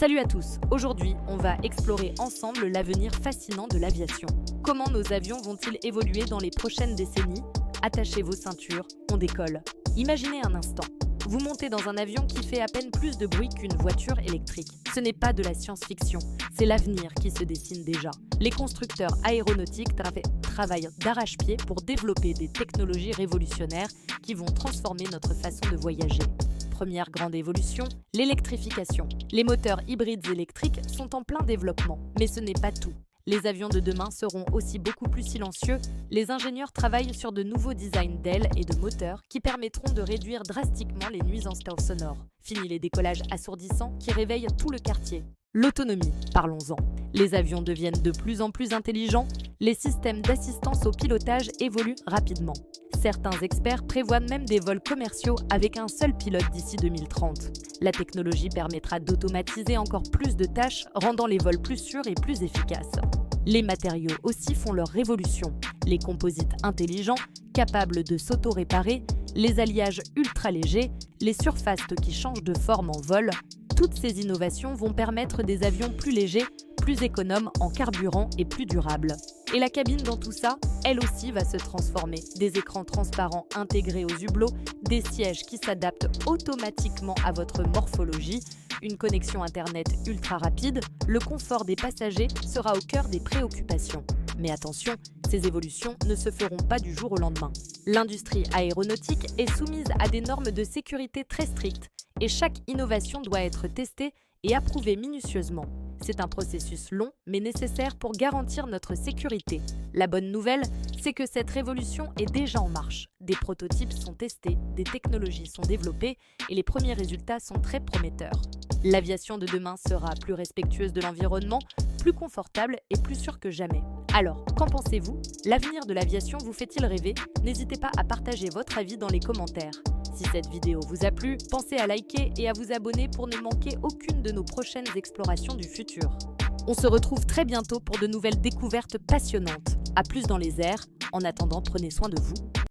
Salut à tous, aujourd'hui on va explorer ensemble l'avenir fascinant de l'aviation. Comment nos avions vont-ils évoluer dans les prochaines décennies? Attachez vos ceintures, on décolle. Imaginez un instant, vous montez dans un avion qui fait à peine plus de bruit qu'une voiture électrique. Ce n'est pas de la science-fiction, c'est l'avenir qui se dessine déjà. Les constructeurs aéronautiques travaillent d'arrache-pied pour développer des technologies révolutionnaires qui vont transformer notre façon de voyager. Première grande évolution, l'électrification. Les moteurs hybrides électriques sont en plein développement, mais ce n'est pas tout. Les avions de demain seront aussi beaucoup plus silencieux. Les ingénieurs travaillent sur de nouveaux designs d'ailes et de moteurs qui permettront de réduire drastiquement les nuisances sonores. Fini les décollages assourdissants qui réveillent tout le quartier. L'autonomie, parlons-en. Les avions deviennent de plus en plus intelligents, les systèmes d'assistance au pilotage évoluent rapidement. Certains experts prévoient même des vols commerciaux avec un seul pilote d'ici 2030. La technologie permettra d'automatiser encore plus de tâches, rendant les vols plus sûrs et plus efficaces. Les matériaux aussi font leur révolution. Les composites intelligents, capables de s'auto-réparer, les alliages ultra légers, les surfaces qui changent de forme en vol, toutes ces innovations vont permettre des avions plus légers, plus économes en carburant et plus durables. Et la cabine dans tout ça, elle aussi va se transformer. Des écrans transparents intégrés aux hublots, des sièges qui s'adaptent automatiquement à votre morphologie, une connexion Internet ultra rapide, le confort des passagers sera au cœur des préoccupations. Mais attention, ces évolutions ne se feront pas du jour au lendemain. L'industrie aéronautique est soumise à des normes de sécurité très strictes et chaque innovation doit être testée et approuvée minutieusement. C'est un processus long mais nécessaire pour garantir notre sécurité. La bonne nouvelle, c'est que cette révolution est déjà en marche. Des prototypes sont testés, des technologies sont développées et les premiers résultats sont très prometteurs. L'aviation de demain sera plus respectueuse de l'environnement, plus confortable et plus sûre que jamais. Alors, qu'en pensez-vous? L'avenir de l'aviation vous fait-il rêver? N'hésitez pas à partager votre avis dans les commentaires. Si cette vidéo vous a plu, pensez à liker et à vous abonner pour ne manquer aucune de nos prochaines explorations du futur. On se retrouve très bientôt pour de nouvelles découvertes passionnantes. À plus dans les airs. En attendant, prenez soin de vous.